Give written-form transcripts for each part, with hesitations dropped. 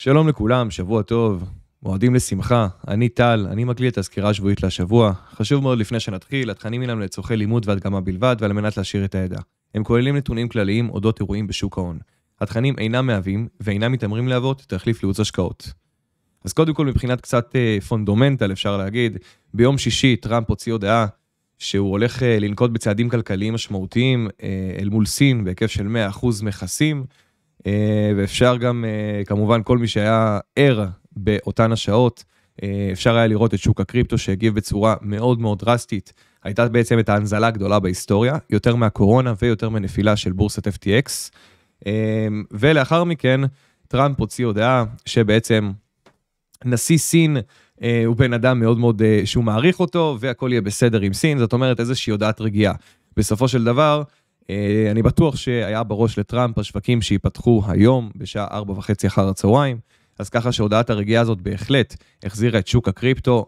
שלום לכולם, שבוע טוב, מועדים לשמחה, אני טל, אני מקליט את הסקירה השבועית לשבוע. חשוב מאוד לפני שנתחיל, התכנים אינם לצורכי לימוד והדגמה בלבד ועל מנת להשאיר את הידע. הם כוללים נתונים כלליים אודות אירועים בשוק ההון. התכנים אינם מהווים ואינם מתאמרים להוות תחליף לייעוץ השקעות. אז קודם כל מבחינת קצת פונדומנטל אפשר להגיד, ביום שישי טראמפ הוציא הודעה שהוא הולך לנקוט בצעדים כלכליים משמעותיים אל מול סין בהיקף של 100% מכסים, ואפשר גם, כמובן, כל מי שהיה ער באותן השעות, אפשר היה לראות את שוק הקריפטו שהגיב בצורה מאוד מאוד דרסטית. הייתה בעצם את ההנזלה הגדולה בהיסטוריה, יותר מהקורונה ויותר מנפילה של בורסת FTX. ולאחר מכן, טראמפ הוציא הודעה שבעצם נשיא סין הוא בן אדם מאוד מאוד שהוא מעריך אותו, והכל יהיה בסדר עם סין, זאת אומרת איזושהי הודעת רגיעה. בסופו של דבר, אני בטוח שהיה בראש לטראמפ השווקים שיפתחו היום בשעה 4:30 אחר הצהריים, אז ככה שהודעת הרגיעה הזאת בהחלט החזירה את שוק הקריפטו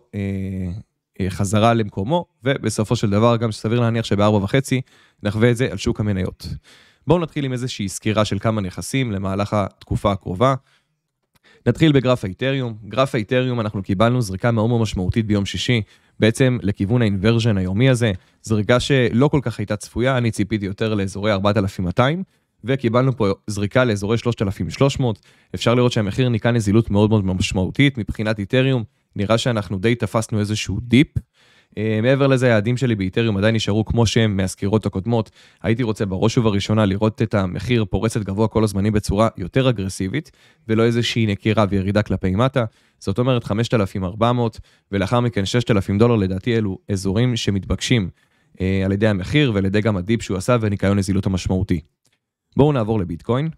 חזרה למקומו, ובסופו של דבר גם סביר להניח שב4:30 נחווה את זה על שוק המניות. בואו נתחיל עם איזושהי סקירה של כמה נכסים למהלך התקופה הקרובה. נתחיל בגרף האיתריום. גרף האיתריום אנחנו קיבלנו זריקה מאוד מאוד משמעותית ביום שישי, בעצם לכיוון האינברז'ן היומי הזה, זריקה שלא כל כך הייתה צפויה, אני ציפיתי יותר לאזורי 4,200, וקיבלנו פה זריקה לאזורי 3,300, אפשר לראות שהמחיר ניקה נזילות מאוד מאוד משמעותית, מבחינת איתריום, נראה שאנחנו די תפסנו איזשהו דיפ, מעבר לזה, היעדים שלי באיתריום עדיין נשארו כמו שהם מהסקירות הקודמות, הייתי רוצה בראש ובראשונה לראות את המחיר פורצת גבוה כל הזמנים בצורה יותר אגרסיבית, ולא איזושהי נקירה וירידה כלפי מטה, זאת אומרת 5,400, ולאחר מכן $6,000 לדעתי אלו אזורים שמתבקשים על ידי המחיר, ועל ידי גם הדיפ שהוא עשה וניקיון נזילות המשמעותי. בואו נעבור לביטקוין.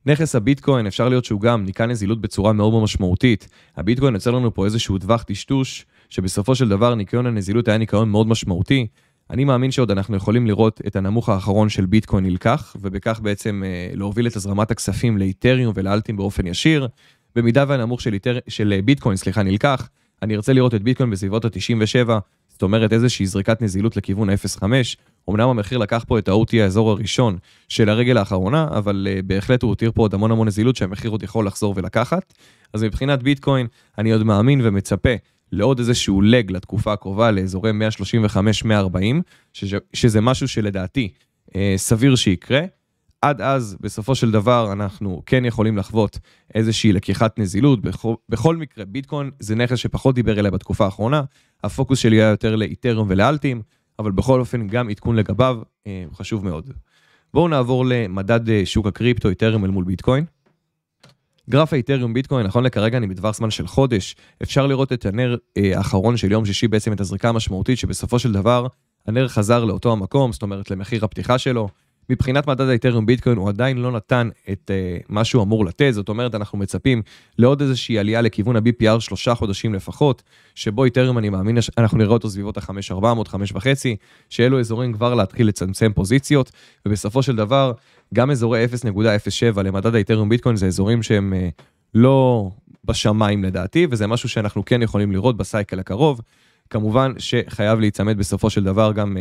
נכס הביטקוין אפשר להיות שהוא גם ניקה נזילות בצורה מאוד מאוד משמעותית. הביטקוין יוצר לנו פה איזשהו טווח טשטוש, שבסופו של דבר ניקיון הנזילות היה ניקיון מאוד משמעותי. אני מאמין שעוד אנחנו יכולים לראות את הנמוך האחרון של ביטקוין נלקח, ובכך בעצם להוביל את הזרמת הכספים לאיתריום ולאלטים באופן ישיר. במידה והנמוך של ביטקוין, נלקח, אני ארצה לראות את ביטקוין בסביבות ה-97, זאת אומרת איזושהי זריקת נזילות לכיוון ה-0.5, אמנם המחיר לקח פה את ה-OT האזור הראשון של הרגל האחרונה, אבל בהחלט הוא הותיר פה עוד המון נזילות שהמחיר עוד יכול לחזור ולקחת, אז מבחינת ביטקוין אני עוד מאמין ומצפה לעוד איזשהו לג לתקופה הקרובה לאזורי 135-140, שזה משהו שלדעתי סביר שיקרה, עד אז, בסופו של דבר, אנחנו כן יכולים לחוות איזושהי לקיחת נזילות. בכל מקרה, ביטקוין זה נכס שפחות דיבר אליה בתקופה האחרונה. הפוקוס שלי היה יותר לאיתריום ולאלטים, אבל בכל אופן גם עדכון לגביו חשוב מאוד. בואו נעבור למדד שוק הקריפטו, איתריום אל מול ביטקוין. גרף האיתריום ביטקוין, נכון לכרגע אני בטווח זמן של חודש, אפשר לראות את הנר האחרון של יום שישי, בעצם את הזריקה המשמעותית, שבסופו של דבר הנר חזר לאותו המקום, זאת אומרת למחיר הפתיחה שלו. מבחינת מדד האיתריום ביטקוין הוא עדיין לא נתן את מה שהוא אמור לתת, זאת אומרת אנחנו מצפים לעוד איזושהי עלייה לכיוון ה-BPR 3 חודשים לפחות, שבו איתריום אני מאמין אנחנו נראה אותו סביבות ה-5,400, 5.5, שאלו אזורים כבר להתחיל לצמצם פוזיציות, ובסופו של דבר גם אזורי 0.07 למדד האיתריום ביטקוין זה אזורים שהם לא בשמיים לדעתי, וזה משהו שאנחנו כן יכולים לראות בסייקל הקרוב, כמובן שחייב להיצמד בסופו של דבר גם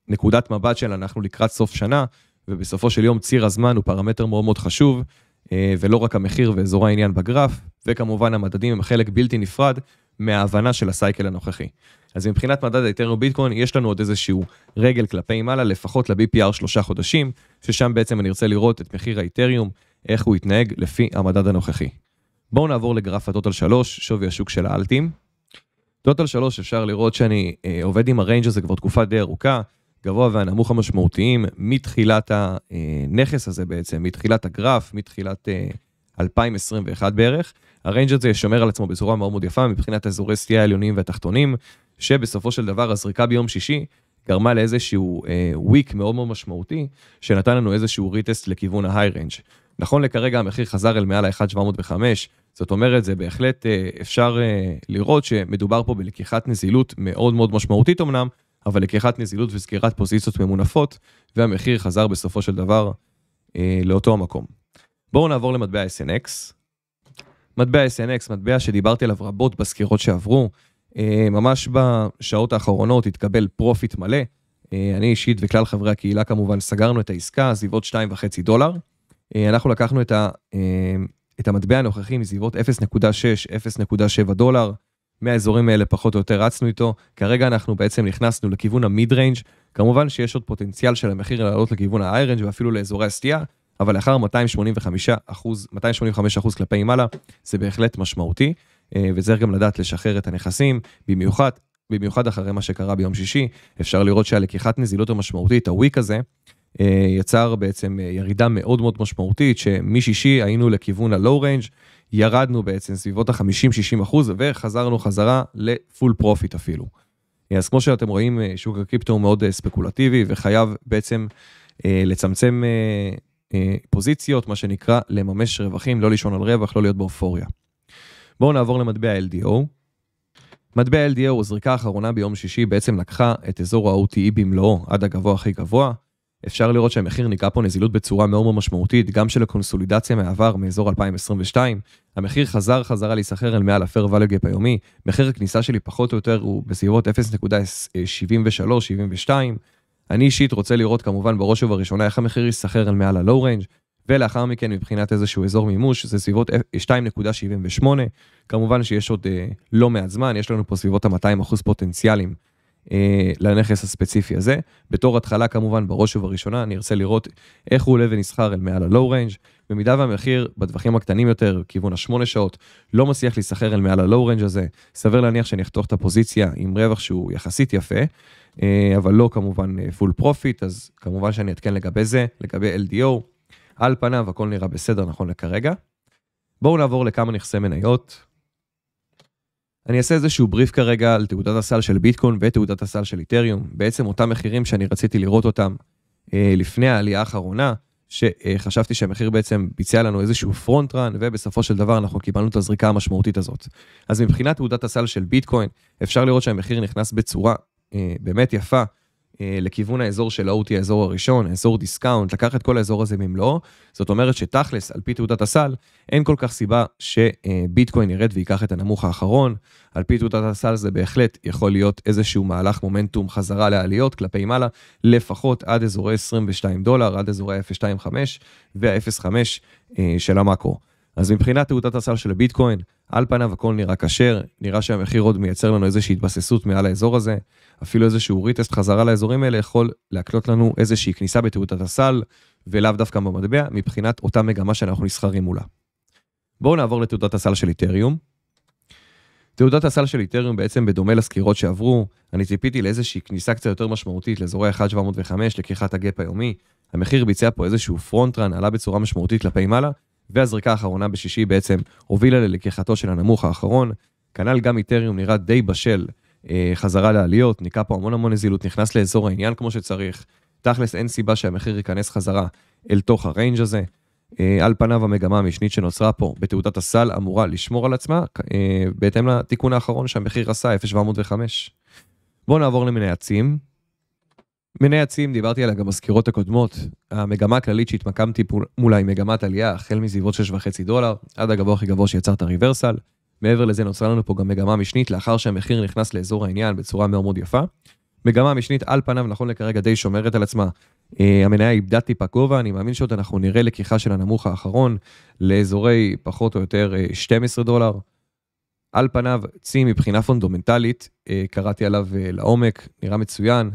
נקודת מבט של אנחנו לקראת סוף שנה, ובסופו של יום ציר הזמן הוא פרמטר מאוד מאוד חשוב, ולא רק המחיר ואזור העניין בגרף, וכמובן המדדים הם חלק בלתי נפרד מההבנה של הסייקל הנוכחי. אז מבחינת מדד האיתריום ביטקוין, יש לנו עוד איזשהו רגל כלפי מעלה, לפחות ל-BPR 3 חודשים, ששם בעצם אני ארצה לראות את מחיר האיתריום, איך הוא יתנהג לפי המדד הנוכחי. בואו נעבור לגרף הטוטל 3, שווי השוק של האלטים. טוטל 3 אפשר לראות שאני עובד עם הריינג' הזה כבר תקופה די ארוכה, גבוה והנמוך המשמעותיים מתחילת הנכס הזה בעצם, מתחילת הגרף, מתחילת 2021 בערך. הריינג' הזה שומר על עצמו בצורה מאוד מאוד יפה מבחינת אזורי סטייה העליונים והתחתונים, שבסופו של דבר הזריקה ביום שישי גרמה לאיזשהו וויק מאוד מאוד משמעותי, שנתן לנו איזשהו ריטסט לכיוון ההיי ריינג'. נכון לכרגע המחיר חזר אל מעל ה-1,705, זאת אומרת זה בהחלט אפשר לראות שמדובר פה בלקיחת נזילות מאוד מאוד משמעותית אמנם, אבל לקיחת נזילות וסגירת פוזיציות ממונפות, והמחיר חזר בסופו של דבר לאותו המקום. בואו נעבור למטבע SNX. מטבע SNX, מטבע שדיברתי עליו רבות בסקירות שעברו, ממש בשעות האחרונות התקבל פרופיט מלא, אני אישית וכלל חברי הקהילה כמובן סגרנו את העסקה, סביבות $2.5, אנחנו לקחנו את המטבע הנוכחי מסביבות 0.6-0.7 דולר, מהאזורים האלה פחות או יותר רצנו איתו, כרגע אנחנו בעצם נכנסנו לכיוון המיד ריינג', כמובן שיש עוד פוטנציאל של המחיר לעלות לכיוון ההיי ריינג' ואפילו לאזורי הסטייה, אבל לאחר 285% כלפי מעלה, זה בהחלט משמעותי, וצריך גם לדעת לשחרר את הנכסים, במיוחד אחרי מה שקרה ביום שישי, אפשר לראות שהלקיחת נזילות המשמעותית, הוויק הזה, יצר בעצם ירידה מאוד מאוד משמעותית, שמשישי היינו לכיוון הלואו ריינג', ירדנו בעצם סביבות ה-50-60% וחזרנו חזרה לפול פרופיט אפילו. אז כמו שאתם רואים, שוק הקריפטו הוא מאוד ספקולטיבי, וחייב בעצם לצמצם פוזיציות, מה שנקרא לממש רווחים, לא לישון על רווח, לא להיות באופוריה. בואו נעבור למטבע LDO. מטבע LDO, הזריקה האחרונה ביום שישי, בעצם לקחה את אזור ה-OTE במלואו עד הגבוה הכי גבוה. אפשר לראות שהמחיר ניכר פה נזילות בצורה מאוד מאוד משמעותית, גם של הקונסולידציה מעבר מאזור 2022. המחיר חזרה להיסחר על מעל ה-Fair Value Gap היומי. מחיר הכניסה שלי פחות או יותר הוא בסביבות 0.73-72. אני אישית רוצה לראות כמובן בראש ובראשונה איך המחיר ייסחר על מעל ה-Low Range, ולאחר מכן מבחינת איזשהו אזור מימוש, זה סביבות 2.78. כמובן שיש עוד לא מעט זמן, יש לנו פה סביבות ה-200% פוטנציאלים לנכס הספציפי הזה. בתור התחלה כמובן בראש ובראשונה אני ארצה לראות איך הוא עולה ונסחר אל מעל ה-Low Range, במידה והמחיר בטווחים הקטנים יותר, כיוון ה-8 שעות, לא מצליח להיסחר אל מעל ה-Low Range הזה, סביר להניח שאני אחתוך את הפוזיציה עם רווח שהוא יחסית יפה, אבל לא כמובן full profit, אז כמובן שאני אתקן לגבי זה, לגבי LDO, על פניו הכל נראה בסדר נכון לכרגע. בואו נעבור לכמה נכסי מניות. אני אעשה איזשהו בריף כרגע על תעודת הסל של ביטקוין ותעודת הסל של איתריום, בעצם אותם מחירים שאני רציתי לראות אותם לפני העלייה האחרונה, שחשבתי שהמחיר בעצם ביצע לנו איזשהו פרונט רן, ובסופו של דבר אנחנו קיבלנו את הזריקה המשמעותית הזאת. אז מבחינת תעודת הסל של ביטקוין, אפשר לראות שהמחיר נכנס בצורה באמת יפה, לכיוון האזור של OT, האזור הראשון, האזור דיסקאונט, לקח את כל האזור הזה ממלואו, זאת אומרת שתכלס, על פי תעודת הסל, אין כל כך סיבה שביטקוין ירד ויקח את הנמוך האחרון, על פי תעודת הסל זה בהחלט יכול להיות איזשהו מהלך מומנטום חזרה לעליות, כלפי מעלה, לפחות עד אזורי 22 דולר, עד אזורי 0.25 וה-0.5 של המאקרו. אז מבחינת תעודת הסל של הביטקוין, על פניו הכל נראה קשר, נראה שהמחיר עוד מייצר לנו איזושהי התבססות מעל האזור הזה, אפילו איזשהו ריטסט חזרה לאזורים האלה יכול להקנות לנו איזושהי כניסה בתעודת הסל, ולאו דווקא במטבע, מבחינת אותה מגמה שאנחנו נסחרים מולה. בואו נעבור לתעודת הסל של איתריום. תעודת הסל של איתריום בעצם בדומה לסקירות שעברו, אני ציפיתי לאיזושהי כניסה קצת יותר משמעותית לאזורי 1.705 לקיחת הגאפ היומי, המחיר ביצע פה איזשהו פרונט רן, עלה בצורה משמעותית כלפי מעלה, והזריקה האחרונה בשישי בעצם הובילה ללקיחתו של הנמוך האחרון, כנ"ל גם איתריום נראה די בשל, חזרה לעליות, ניקה פה המון נזילות, נכנס לאזור העניין כמו שצריך, תכלס אין סיבה שהמחיר ייכנס חזרה אל תוך הריינג' הזה, על פניו המגמה המשנית שנוצרה פה בתעודת הסל אמורה לשמור על עצמה, בהתאם לתיקון האחרון שהמחיר עשה 0.705. בואו נעבור למנייצים. מנייצים, דיברתי עליה גם בסקירות הקודמות, המגמה הכללית שהתמקמתי מולה היא מגמת עלייה, החל מסביבות 6.5 דולר, עד הגבוה הכי גבוה שיצר את הריברסל, מעבר לזה נוצרה לנו פה גם מגמה משנית, לאחר שהמחיר נכנס לאזור העניין בצורה מאוד מאוד יפה. מגמה משנית על פניו נכון לכרגע די שומרת על עצמה, המניה איבדה טיפה גובה, אני מאמין שעוד אנחנו נראה לקיחה של הנמוך האחרון, לאזורי פחות או יותר 12 דולר. על פניו צי מבחינה פונדומנטלית, קראתי עליו לעומק, נראה מצוין,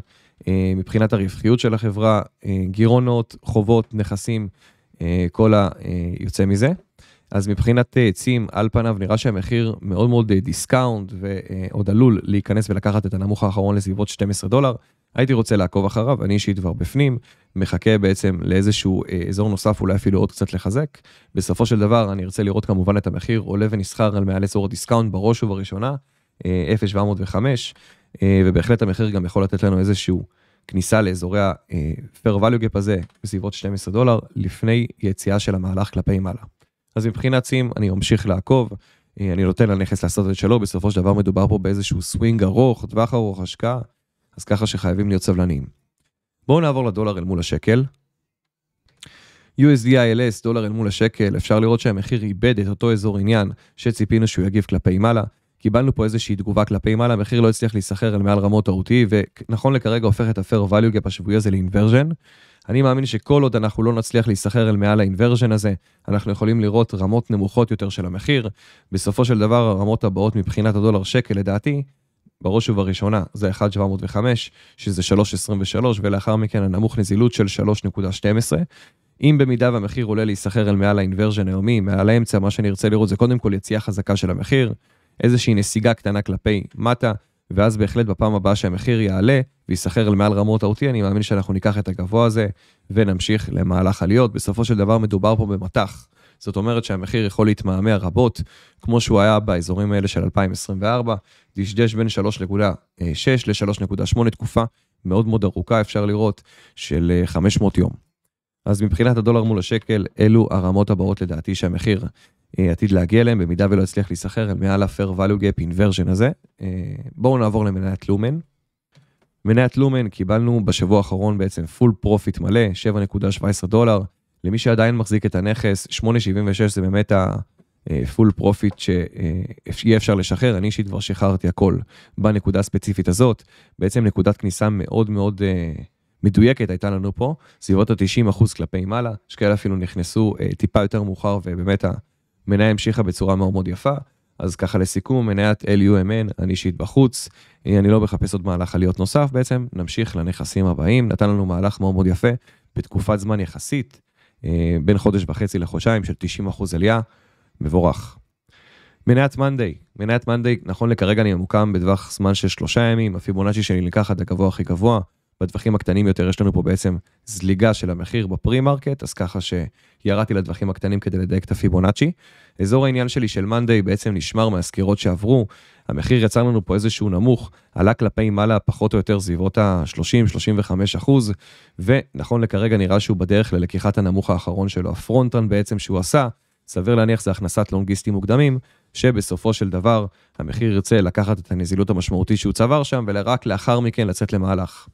מבחינת הרווחיות של החברה, גירעונות, חובות, נכסים, כל היוצא מזה. אז מבחינת צים, על פניו נראה שהמחיר מאוד מאוד דיסקאונט, ועוד עלול להיכנס ולקחת את הנמוך האחרון לסביבות 12 דולר. הייתי רוצה לעקוב אחריו, אני אישית כבר בפנים, מחכה בעצם לאיזשהו אזור נוסף, אולי אפילו עוד קצת לחזק. בסופו של דבר אני ארצה לראות כמובן את המחיר, עולה ונסחר על מעל אזור הדיסקאונט בראש ובראשונה, 0.705, ובהחלט המחיר גם יכול לתת לנו איזשהו כניסה לאזורי ה-Fair Value Gap הזה, בסביבות 12 דולר, לפני יציאה של המהלך כלפי מעלה. אז מבחינת צים, אני ממשיך לעקוב, אני נותן לנכס לעשות את שלו, בסופו של דבר מדובר פה באיזשהו סווינג ארוך, טווח ארוך, השקעה, אז ככה שחייבים להיות סבלניים. בואו נעבור לדולר אל מול השקל. USD/ILS, דולר אל מול השקל, אפשר לראות שהמחיר איבד את אותו אזור עניין שציפינו שהוא יגיב כלפי מעלה. קיבלנו פה איזושהי תגובה כלפי מעלה, המחיר לא הצליח להיסחר על מעל רמות ה-OT, ונכון לכרגע הופך את ה-Fair Value Gap השבועי הזה לאינברז'ן. אני מאמין שכל עוד אנחנו לא נצליח להיסחר אל מעל האינברז'ן הזה, אנחנו יכולים לראות רמות נמוכות יותר של המחיר. בסופו של דבר, הרמות הבאות מבחינת הדולר שקל, לדעתי, בראש ובראשונה, זה 1.705, שזה 3.23, ולאחר מכן הנמוך נזילות של 3.12. אם במידה והמחיר עולה להיסחר אל מעל האינברז'ן היומי, מעל האמצע, מה שאני ארצה לראות זה קודם כל יציאה חזקה של המחיר, איזושהי נסיגה קטנה כלפי מטה, ואז בהחלט בפעם הבאה שהמחיר יעלה ויסחר אל מעל רמות האותי, אני מאמין שאנחנו ניקח את הגבוה הזה ונמשיך למהלך עליות. בסופו של דבר מדובר פה במתח. זאת אומרת שהמחיר יכול להתמהמה רבות, כמו שהוא היה באזורים האלה של 2024, דשדש בין 3.6 ל-3.8 תקופה מאוד מאוד ארוכה, אפשר לראות, של 500 יום. אז מבחינת הדולר מול השקל, אלו הרמות הבאות לדעתי שהמחיר עתיד להגיע אליהם, במידה ולא יצליח להיסחר אל מעל ה-Fair Value Gap Inversion הזה. בואו נעבור למניית לומן. מניית לומן קיבלנו בשבוע האחרון בעצם פול פרופיט מלא, $7.17. למי שעדיין מחזיק את הנכס, 8.76 זה באמת הפול פרופיט שיהיה אפשר לשחרר. אני אישית כבר שחררתי הכל בנקודה הספציפית הזאת. בעצם נקודת כניסה מאוד מאוד מדויקת הייתה לנו פה, סביבות ה-90% כלפי מעלה, שכאלה אפילו נכנסו טיפה יותר מאוחר, ובאמת המניה המשיכה בצורה מאוד מאוד יפה. אז ככה לסיכום, מניית LUMN, אני אישית בחוץ, אני לא מחפש עוד מהלך עליות נוסף בעצם, נמשיך לנכסים הבאים, נתן לנו מהלך מאוד מאוד יפה, בתקופת זמן יחסית, בין חודש וחצי לחודשיים של 90% עלייה, מבורך. מניית מנדיי, נכון לכרגע אני ממוקם בטווח זמן של 3 ימים, הפיבונצ'י שלי ניקח עד הגבוה הכי גבוה, בטווחים הקטנים יותר יש לנו פה בעצם זליגה של המחיר בפרי-מרקט, אז ככה שירדתי לטווחים הקטנים כדי לדייק את הפיבונצ'י. אזור העניין שלי של מנדיי בעצם נשמר מהסקירות שעברו, המחיר יצר לנו פה איזשהו נמוך, עלה כלפי מעלה פחות או יותר סביבות ה-30-35%, ונכון לכרגע נראה שהוא בדרך ללקיחת הנמוך האחרון שלו, הפרונטרן בעצם שהוא עשה, סביר להניח זה הכנסת לונגיסטים מוקדמים, שבסופו של דבר המחיר ירצה לקחת את הנזילות המשמעותית שהוא צבר שם, ורק לאחר מכן לצאת למהלך.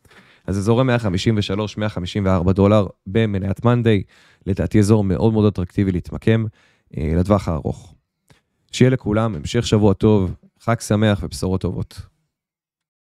אז אזורי $153-154 במניית מנדיי, לדעתי אזור מאוד מאוד אטרקטיבי להתמקם לטווח הארוך. שיהיה לכולם המשך שבוע טוב, חג שמח ובשורות טובות.